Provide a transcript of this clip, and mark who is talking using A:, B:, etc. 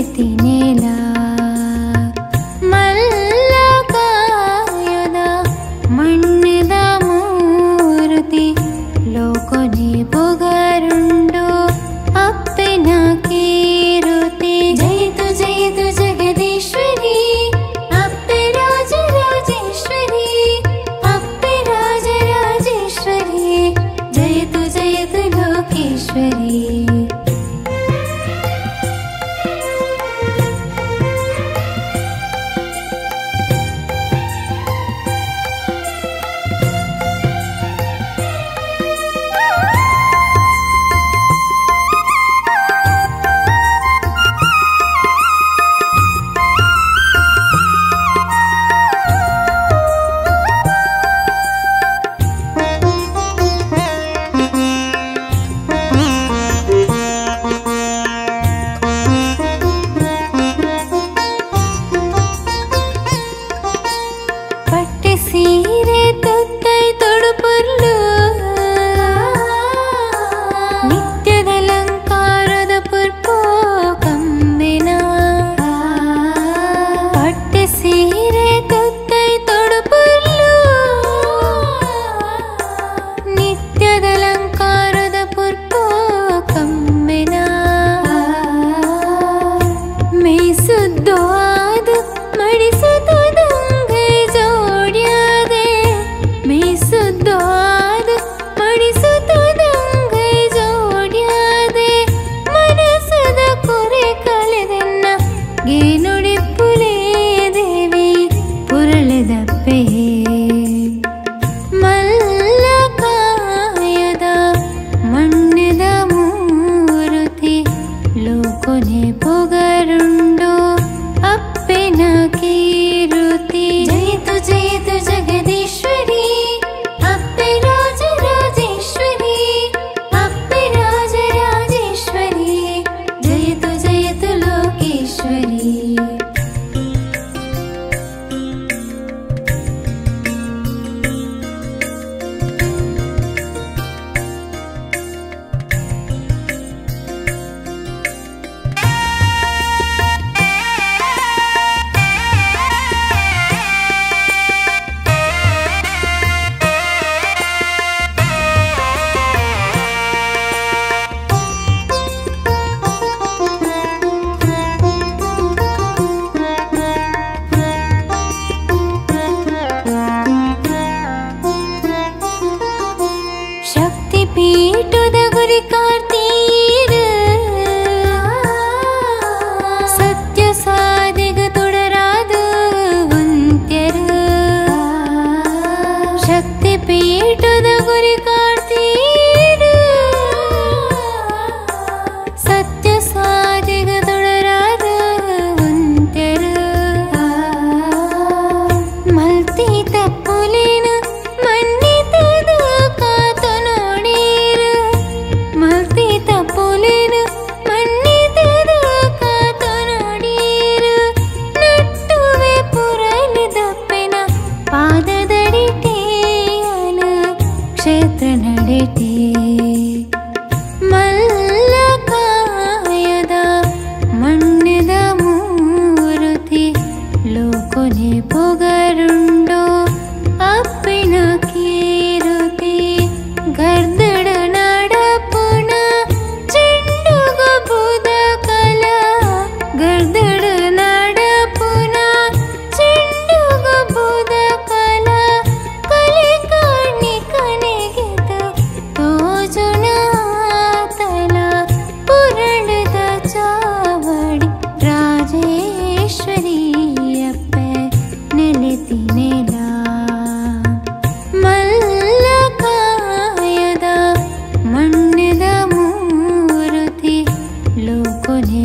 A: ನೆಲೆತಿನೇಲ ಮಲ್ಲಕಾಯದ ಮಣ್ಣದ ಮೂರ್ತಿ ಲೋಕನೆ ಪೊಗರುಂಡು ಅಪ್ಪೆನ ಕೀರುತಿ ಜಯಿತು ಜಯಿತು ಜಗದೀಶ್ವರಿ ಅಪ್ಪೆ ರಾಜರಾಜೇಶ್ವರಿ ಅಪ್ಪೆ ರಾಜರಾಜೇಶ್ವರಿ ಜಯಿತು ಜಯಿತು ಲೋಕೇಶ್ವರಿ ಸೀರೆ ತೊತ್ತೈ ತೊಡುಪುರ್ಲು ನಿತ್ಯದ ಅಲಂಕಾರದ ಪುರ್ಪೋ ಕಂಬಿನ ಪಟ್ಟೆ ಸೀರೆ ತೊತ್ತೈ ತೊಡುಪುರ್ಲು ನಿತ್ಯದ ಅಲಂಕಾರದ ಪುರ್ಪೋ ಕಂಬಿನ ಮೇಸುದ್ದೋ ಅದು ಮಡಿಸುತ್ತದ ನುಡಿಪ್ಪುಲೇ ದೇವಿ ಪುರಳೆದಪ್ಪೆ ಮಲ್ಲಕಾಯದ ಮಣ್ಣದ ಮೂರ್ತಿ ಲೋಕನೆ ಪೊಗರುಂಡು ಅಪ್ಪೆನ ಕೀರುತಿ ಜಯಿತು ಜಯಿತು ಜಗದೀಶ್ವರಿ ಅಪ್ಪೆ ರಾಜರಾಜೇಶ್ವರಿ ಅಪ್ಪೆ ರಾಜರಾಜೇಶ್ವರಿ ಜಯಿತು ಜಯಿತು ಲೋಕೇಶ್ವರಿ ಪೀಠದ ಗುರಿ ಕಾರ್ತೀರ ಸತ್ಯ ಸಾಧಿಗ ತೊಡರಾದ ವಂತ್ಯರು ಶಕ್ತಿ ಪೀಠದ ಗುರಿ ಕಾರ್ತೀರ ಸತ್ಯ ಸಾಧಿಗ ತೊಡರಾದ ವಂತ್ಯರು ಮಲ್ತಿ ತಪ್ಪುಲೇನ ಮನ್ನಿತದ ಮಲ್ತಿ ತಪ್ಪುಲೇನು ಮನ್ನಿತದ ಕಾತ ನೋಡೀರು ನಟ್ಟುವೆ ಪುರಲಿದಪ್ಪೆನ ಪಾದದಡಿಟೇಯನ ಕ್ಷೇತ್ರ ನಡೆಟೇ ಮಲ್ಲಕಾಯದ ಮಣ್ಣದ ಮೂರ್ತಿ ಲೋಕನೆ ಪೊಗರುಂಡು ಅಪ್ಪೆನ ಕೀರುತಿ ಗರ್ದಡ ನಾಡಪುನ ಚೆಂಡುಗ ಬುಧ ಕಲ ಗರ್ದಡ ನಾಡಪುನ ಚೆಂಡುಗ ಬುಧ ಕಲ ಕಲೆ ಕಾಣಿ ಕನೆಗೆದ ತೋಜುಣ ತಲ ಪುರಳದ ಚಾವಡಿ ರಾಜೇಶ್ವರಿ ಅಪ್ಪೆ ನೆಲೆತಿನೇಲ ಮಲ್ಲಕಾಯದ ಮಣ್ಣದ ಮೂರ್ತಿ ಲೋಕನೆ